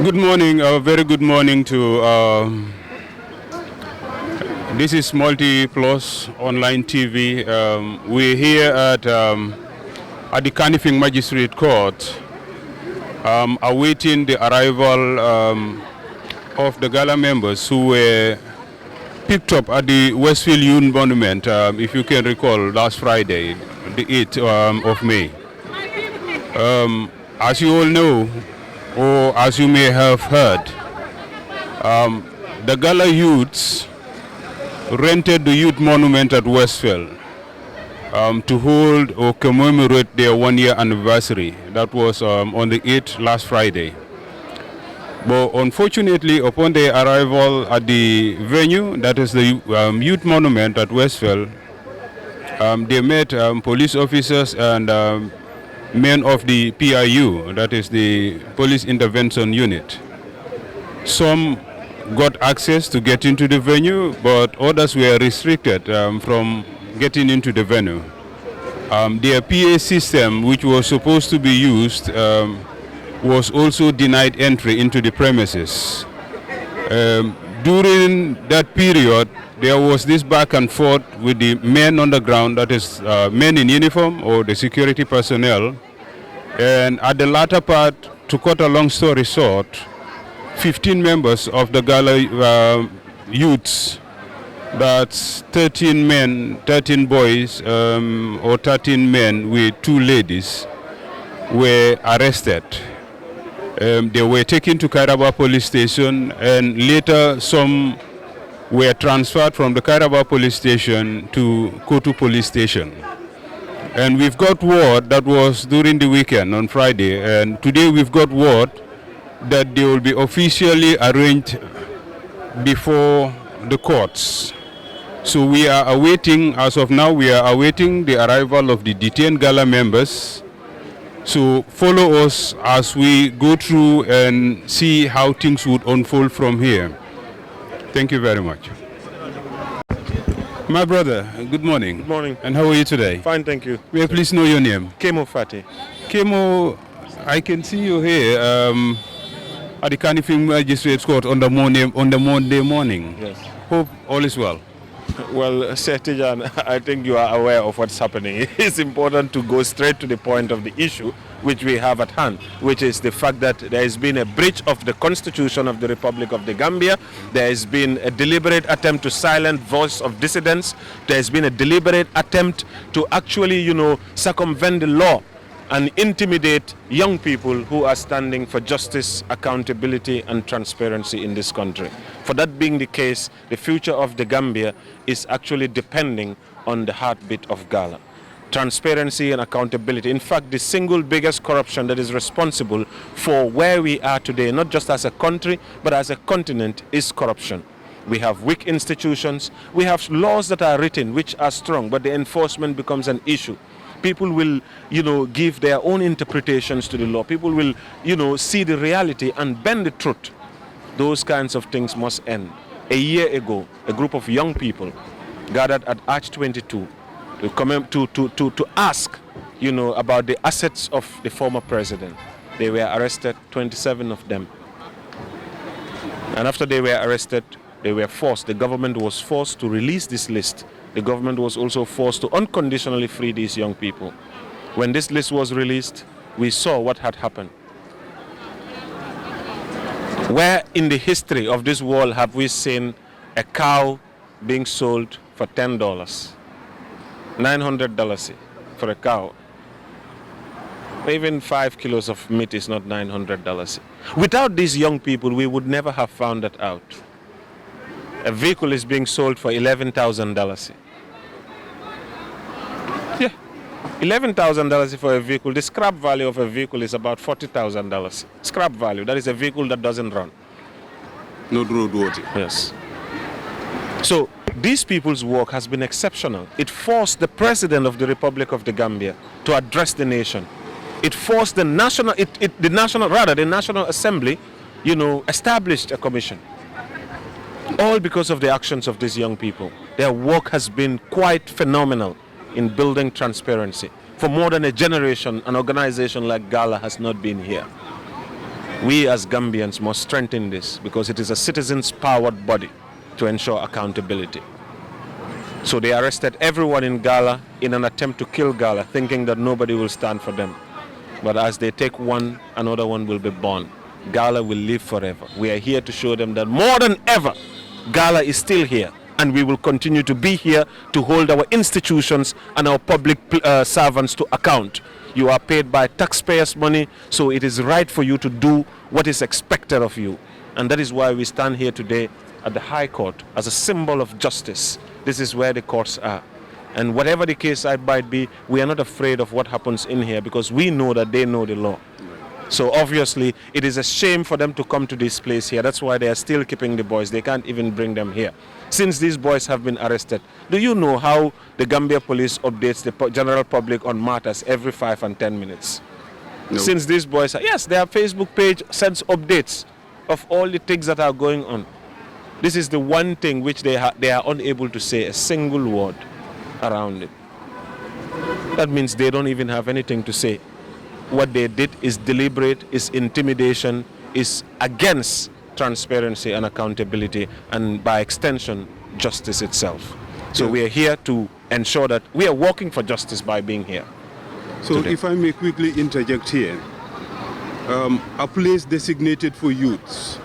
Good morning, very good morning to this is Multi Plus Online TV. We're here at the Kanifing Magistrate Court, awaiting the arrival of the Gala members who were picked up at the Westfield Youth Monument, if you can recall, last Friday, the 8th of May. As you all know, or as you may have heard, the Gala Youths rented the Youth Monument at Westfield to hold or commemorate their one-year anniversary. That was on the 8th last Friday. But unfortunately, upon their arrival at the venue, that is the Youth Monument at Westfield, they met police officers and men of the PIU, that is the Police Intervention Unit. Some got access to get into the venue, but others were restricted from getting into the venue. Their PA system, which was supposed to be used, was also denied entry into the premises. During that period, there was this back and forth with the men on the ground, that is men in uniform or the security personnel. And at the latter part, to cut a long story short, 15 members of the Gala Youths, that's 13 men, 13 boys, or 13 men with 2 ladies, were arrested. They were taken to Kairaba police station, and later some were transferred from the Kairaba police station to Kotu police station. And we've got word, that was during the weekend on Friday, and today we've got word that they will be officially arraigned before the courts. So we are awaiting, as of now, we are awaiting the arrival of the detained Gala members. So follow us as we go through and see how things would unfold from here. Thank you very much. My brother, good morning. Good morning. And how are you today? Fine, thank you. May I please know your name? Kemo Fati. Kemo, I can see you here at the Kanifing Magistrates Court on the Monday morning. Yes. Hope all is well. Well, Sir Tijan, I think you are aware of what's happening. It's important to go straight to the point of the issue which we have at hand, which is the fact that there has been a breach of the Constitution of the Republic of the Gambia. There has been a deliberate attempt to silence voice of dissidents. There has been a deliberate attempt to actually, circumvent the law and intimidate young people who are standing for justice, accountability, and transparency in this country. For that being the case, the future of the Gambia is actually depending on the heartbeat of Gala. Transparency and accountability. In fact, the single biggest corruption that is responsible for where we are today, not just as a country, but as a continent, is corruption. We have weak institutions. We have laws that are written which are strong, but the enforcement becomes an issue. People will, give their own interpretations to the law. People will, see the reality and bend the truth. Those kinds of things must end. A year ago, a group of young people gathered at Arch 22 to ask, about the assets of the former president. They were arrested, 27 of them. And after they were arrested, the government was forced to release this list. The government was also forced to unconditionally free these young people. When this list was released, we saw what had happened. Where in the history of this world have we seen a cow being sold for $10? $900 for a cow. Even 5 kilos of meat is not $900. Without these young people, we would never have found that out. A vehicle is being sold for $11,000. Yeah, $11,000 for a vehicle. The scrap value of a vehicle is about $40,000. Scrap value, that is a vehicle that doesn't run. No roadworthy. Yes. So these people's work has been exceptional. It forced the president of the Republic of the Gambia to address the nation. It forced the National Assembly, established a commission. All because of the actions of these young people. Their work has been quite phenomenal in building transparency. For more than a generation, an organization like Gala has not been here. We as Gambians must strengthen this because it is a citizens-powered body to ensure accountability. So they arrested everyone in Gala in an attempt to kill Gala, thinking that nobody will stand for them. But as they take one, another one will be born. Gala will live forever. We are here to show them that more than ever, Gala is still here, and we will continue to be here to hold our institutions and our public servants to account. You are paid by taxpayers' money, so it is right for you to do what is expected of you. And that is why we stand here today at the High Court as a symbol of justice. This is where the courts are. And whatever the case might be, we are not afraid of what happens in here because we know that they know the law. So obviously, it is a shame for them to come to this place here. That's why they are still keeping the boys. They can't even bring them here. Since these boys have been arrested, do you know how the Gambia police updates the general public on matters every 5 and 10 minutes? No. Since these boys are, yes, their Facebook page sends updates of all the things that are going on. This is the one thing which they are unable to say a single word around it. That means they don't even have anything to say. What they did is deliberate, is intimidation, is against transparency and accountability, and by extension, justice itself. So we are here to ensure that we are working for justice by being here. So today. If I may quickly interject here, a place designated for youths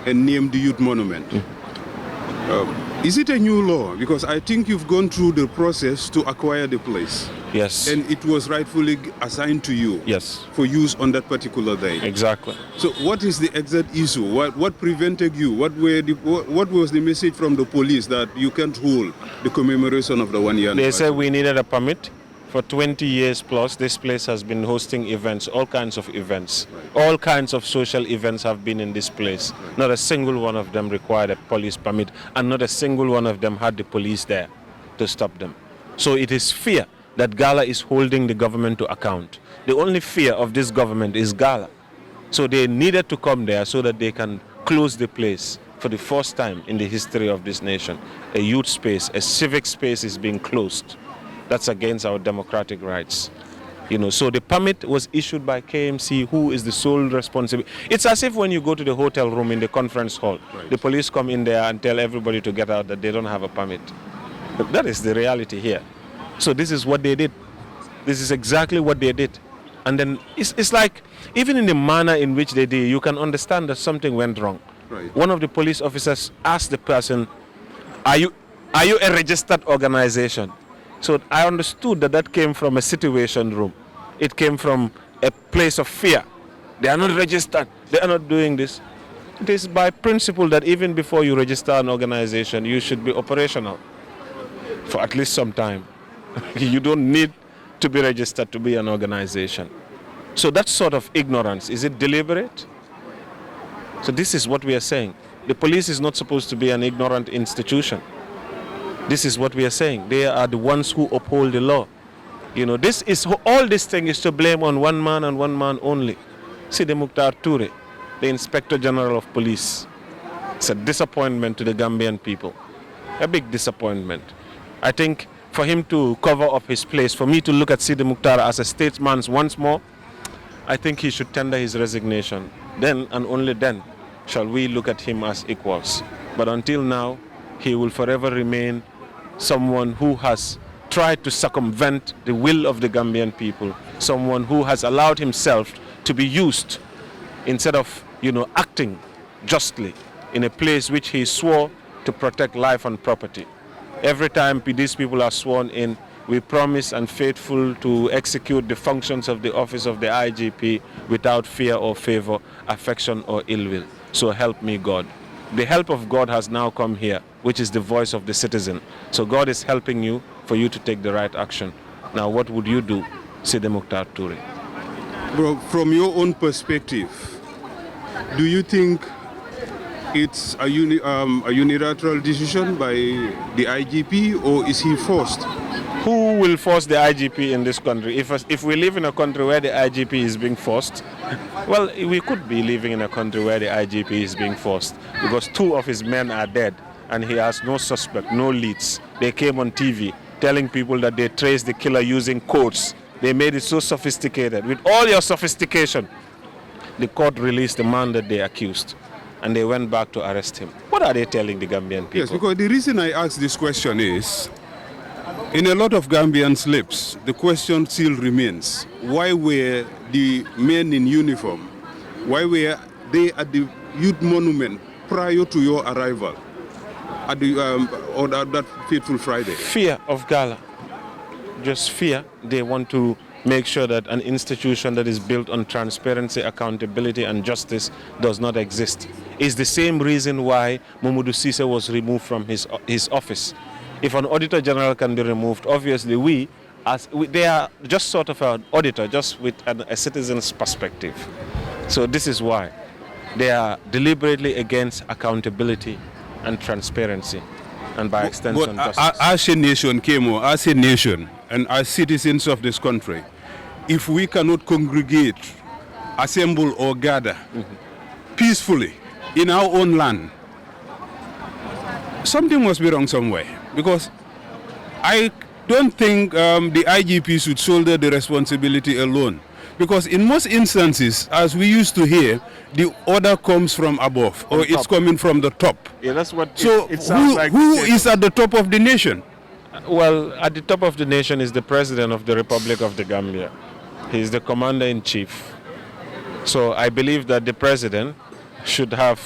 and named the Youth Monument. Is it a new law? Because I think you've gone through the process to acquire the place. Yes. And it was rightfully assigned to you. Yes. For use on that particular day. Exactly. So what is the exact issue? What prevented you? What was the message from the police that you can't hold the commemoration of the 1 year? They said we needed a permit. For 20 years plus, this place has been hosting events, all kinds of events. Right. All kinds of social events have been in this place. Right. Not a single one of them required a police permit, and not a single one of them had the police there to stop them. So it is fear that Gala is holding the government to account. The only fear of this government is Gala. So they needed to come there so that they can close the place for the first time in the history of this nation. A youth space, a civic space is being closed. That's against our democratic rights. So the permit was issued by KMC, who is the sole responsible. It's as if when you go to the hotel room in the conference hall, right. The police come in there and tell everybody to get out that they don't have a permit. But that is the reality here. So this is what they did. This is exactly what they did. And then it's like, even in the manner in which they did, you can understand that something went wrong. Right. One of the police officers asked the person, are you a registered organization? So I understood that came from a situation room. It came from a place of fear. They are not registered. They are not doing this. It is by principle that even before you register an organization, you should be operational for at least some time. You don't need to be registered to be an organization. So that sort of ignorance, is it deliberate? So this is what we are saying. The police is not supposed to be an ignorant institution. This is what we are saying. They are the ones who uphold the law. All this thing is to blame on one man and one man only. Sidi Mukhtar Toure, the Inspector General of Police. It's a disappointment to the Gambian people. A big disappointment. I think for him to cover up his place, for me to look at Sidi Mukhtar as a statesman once more, I think he should tender his resignation. Then and only then shall we look at him as equals. But until now, he will forever remain someone who has tried to circumvent the will of the Gambian people, someone who has allowed himself to be used instead of, acting justly in a place which he swore to protect life and property. Every time these people are sworn in, we promise and faithful to execute the functions of the office of the IGP without fear or favor, affection or ill will. So help me God. The help of God has now come here, which is the voice of the citizen. So God is helping you for you to take the right action. Now, what would you do, Sidi Mukhtar Toure? Bro, from your own perspective, do you think it's a unilateral decision by the IGP, or is he forced? Who will force the IGP in this country? If we live in a country where the IGP is being forced, well, we could be living in a country where the IGP is being forced, because 2 of his men are dead and he has no suspect, no leads. They came on TV telling people that they traced the killer using codes. They made it so sophisticated. With all your sophistication, the court released the man that they accused, and they went back to arrest him. What are they telling the Gambian people? Yes, because the reason I ask this question is, in a lot of Gambians' lips, the question still remains, why were the men in uniform, why were they at the youth monument prior to your arrival at the, on that fateful Friday? Fear of Gala. Just fear. They want to make sure that an institution that is built on transparency, accountability, and justice does not exist. It's the same reason why Mamadou Cisse was removed from his office. If an auditor general can be removed, obviously they are just sort of an auditor, just with a citizen's perspective. So this is why they are deliberately against accountability and transparency, and by extension, justice. As a nation, Kemo, as a nation, and as citizens of this country, if we cannot congregate, assemble, or gather peacefully in our own land, something must be wrong somewhere. Because I don't think the IGP should shoulder the responsibility alone. Because in most instances, as we used to hear, the order comes from above, or it's coming from the top. Yeah, that's what so it sounds like. Who is at the top of the nation? Well, at the top of the nation is the President of the Republic of the Gambia. He is the Commander-in-Chief. So I believe that the President should have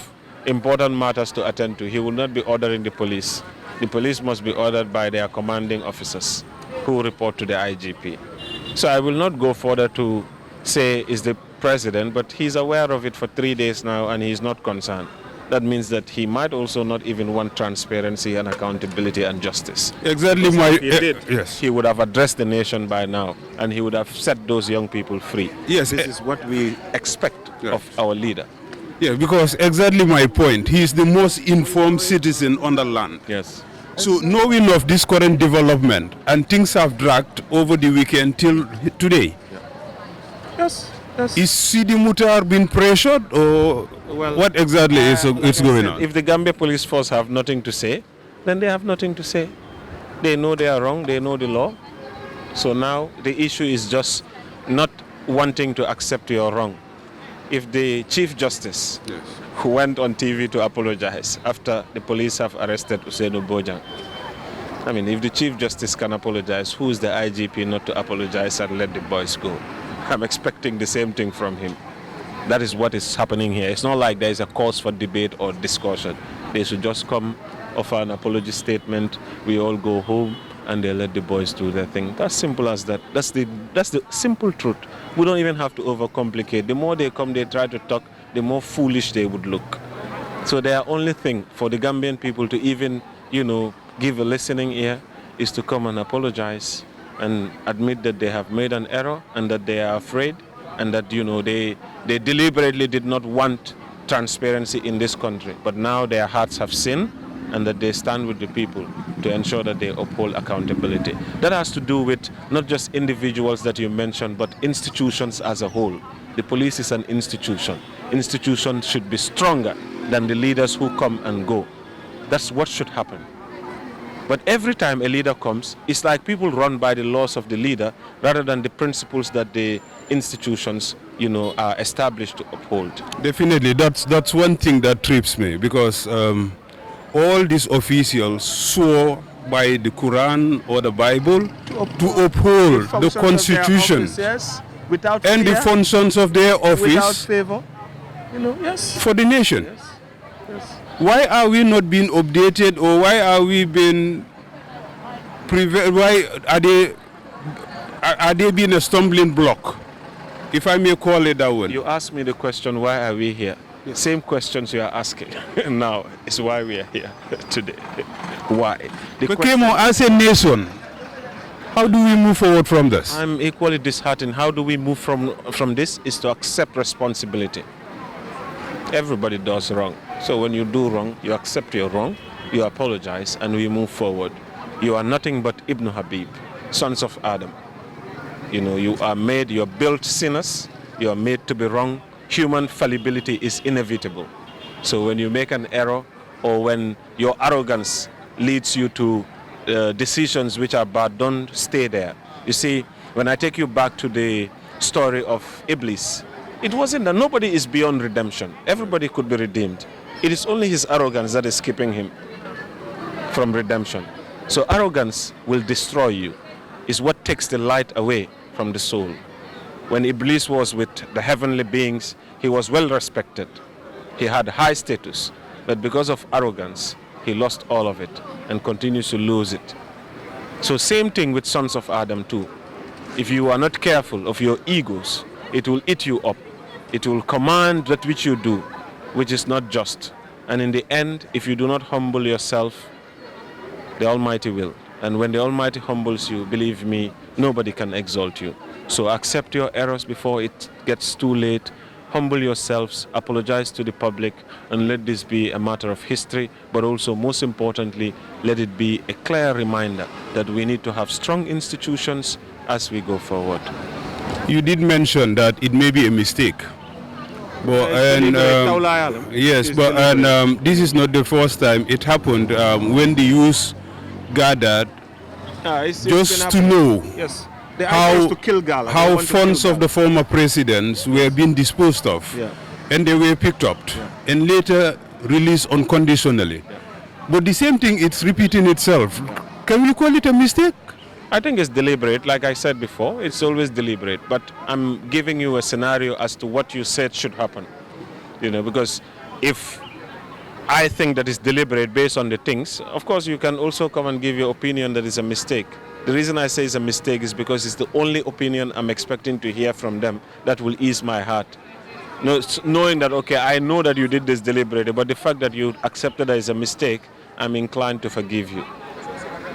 important matters to attend to. He will not be ordering the police. The police must be ordered by their commanding officers who report to the IGP. So I will not go further to say is the President, but he's aware of it for 3 days now and he's not concerned. That means that he might also not even want transparency and accountability and justice. Exactly. If he did, yes. he would have addressed the nation by now and he would have set those young people free. Yes. This is what we expect of our leader. Yeah, because exactly my point. He is the most informed citizen on the land. Yes. So knowing of this current development and things have dragged over the weekend till today. Yes. Is Sidi Mutar being pressured or what exactly is going on? If the Gambia police force have nothing to say, then they have nothing to say. They know they are wrong, they know the law. So now the issue is just not wanting to accept you're wrong. If the Chief Justice, who went on TV to apologize after the police have arrested Usainu Bojang, I mean, if the Chief Justice can apologize, who is the IGP not to apologize and let the boys go? I'm expecting the same thing from him. That is what is happening here. It's not like there is a cause for debate or discussion. They should just come, offer an apology statement, we all go home, and they let the boys do their thing. That's simple as that. That's the simple truth. We don't even have to overcomplicate. The more they come, they try to talk, the more foolish they would look. So their only thing for the Gambian people to even, give a listening ear is to come and apologize and admit that they have made an error and that they are afraid and that, they deliberately did not want transparency in this country. But now their hearts have sinned and that they stand with the people to ensure that they uphold accountability. That has to do with not just individuals that you mentioned, but institutions as a whole. The police is an institution. Institutions should be stronger than the leaders who come and go. That's what should happen. But every time a leader comes, it's like people run by the laws of the leader rather than the principles that the institutions, are established to uphold. Definitely, that's one thing that trips me, because all these officials swore by the Quran or the Bible to uphold the Constitution and the functions of their office without favor, for the nation. Yes. Why are we not being updated, or why are we being why are they being a stumbling block, if I may call it that way? You asked me the question, why are we here? The same questions you are asking now is why we are here today. Why? Kemo, as a nation, how do we move forward from this? I'm equally disheartened. How do we move from this is to accept responsibility. Everybody does wrong. So when you do wrong, you accept you're wrong, you apologize, and we move forward. You are nothing but Ibn Habib, sons of Adam. You are built sinners, you are made to be wrong. Human fallibility is inevitable. So when you make an error, or when your arrogance leads you to decisions which are bad, don't stay there. You see, when I take you back to the story of Iblis It wasn't that nobody is beyond redemption. Everybody could be redeemed. It is only his arrogance that is keeping him from redemption. So arrogance will destroy you. It's what takes the light away from the soul. When Iblis was with the heavenly beings, he was well respected. He had high status. But because of arrogance, he lost all of it and continues to lose it. So same thing with sons of Adam too. If you are not careful of your egos, it will eat you up. It will command that which you do, which is not just. And in the end, if you do not humble yourself, the Almighty will. And when the Almighty humbles you, believe me, nobody can exalt you. So accept your errors before it gets too late. Humble yourselves, apologize to the public, and let this be a matter of history, but also most importantly, let it be a clear reminder that we need to have strong institutions as we go forward. You did mention that it may be a mistake. But, yes, but this is not the first time it happened when the youth gathered just to know how funds of the former presidents were being disposed of, and they were picked up and later released unconditionally. But the same thing, it's repeating itself. Can we call it a mistake? I think it's deliberate. Like I said before, it's always deliberate. But I'm giving you a scenario as to what you said should happen. Because if I think that it's deliberate based on the things, of course you can also come and give your opinion that it's a mistake. The reason I say it's a mistake is because it's the only opinion I'm expecting to hear from them that will ease my heart. Knowing that, okay, I know that you did this deliberately, but the fact that you accepted that it's a mistake, I'm inclined to forgive you.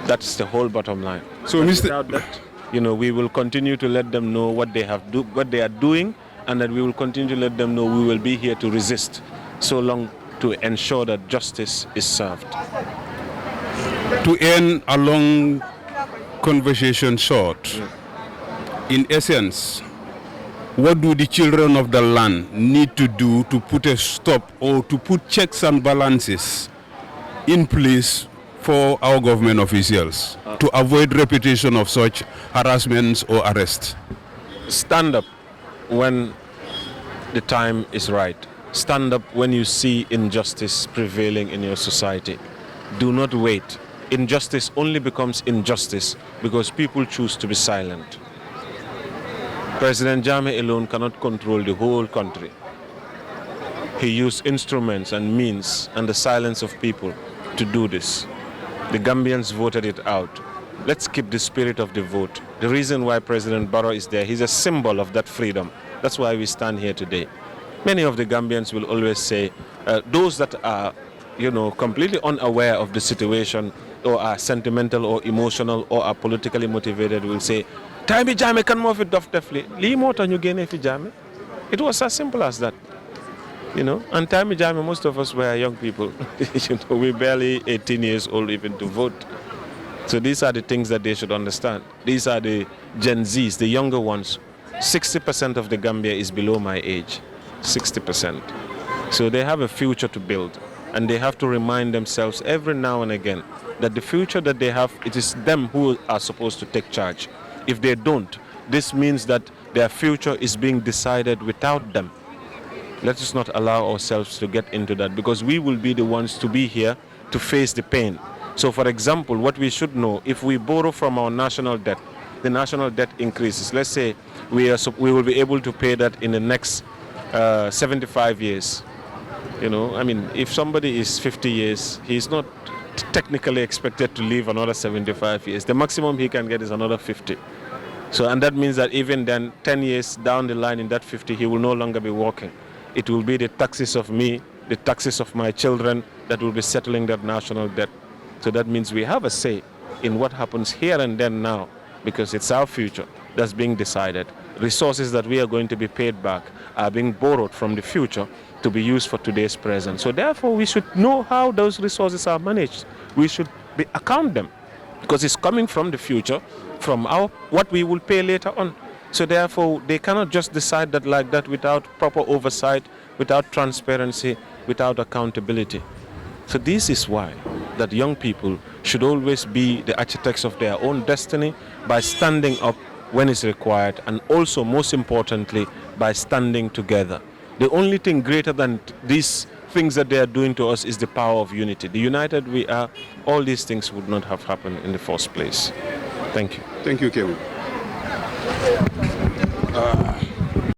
That's the whole bottom line. So without that, we will continue to let them know what they are doing, and that we will continue to let them know we will be here to resist so long to ensure that justice is served. To end a long conversation short, in essence, what do the children of the land need to do to put a stop or to put checks and balances in place for our government officials to avoid repetition of such harassments or arrests? Stand up when the time is right. Stand up when you see injustice prevailing in your society. Do not wait. Injustice only becomes injustice because people choose to be silent. President Jammeh alone cannot control the whole country. He used instruments and means and the silence of people to do this. The Gambians voted it out. Let's keep the spirit of the vote. The reason why President Barrow is there, he's a symbol of that freedom. That's why we stand here today. Many of the Gambians will always say, those that are, completely unaware of the situation or are sentimental or emotional or are politically motivated will say, Taimi Jammeh kan mo fi dof def li lii moo tax ñu génnee fi Jammeh. It was as simple as that. And Taimi Jammeh, most of us were young people. We're barely 18 years old even to vote. So these are the things that they should understand. These are the Gen Zs, the younger ones. 60% of the Gambia is below my age. 60%. So they have a future to build. And they have to remind themselves every now and again that the future that they have, it is them who are supposed to take charge. If they don't, this means that their future is being decided without them. Let us not allow ourselves to get into that, because we will be the ones to be here to face the pain. So for example, what we should know, if we borrow from our national debt, the national debt increases. Let's say we will be able to pay that in the next 75 years. If somebody is 50 years, he's not technically expected to live another 75 years. The maximum he can get is another 50. So, and that means that even then, 10 years down the line in that 50, he will no longer be working. It will be the taxes of me, the taxes of my children that will be settling that national debt. So that means we have a say in what happens here and then now, because it's our future that's being decided. Resources that we are going to be paid back are being borrowed from the future to be used for today's present. So therefore, we should know how those resources are managed. We should account them, because it's coming from the future, from what we will pay later on. So therefore, they cannot just decide that like that without proper oversight, without transparency, without accountability. So this is why that young people should always be the architects of their own destiny by standing up when it's required, and also most importantly, by standing together. The only thing greater than these things that they are doing to us is the power of unity. The united we are, all these things would not have happened in the first place. Thank you. Thank you, Kemo.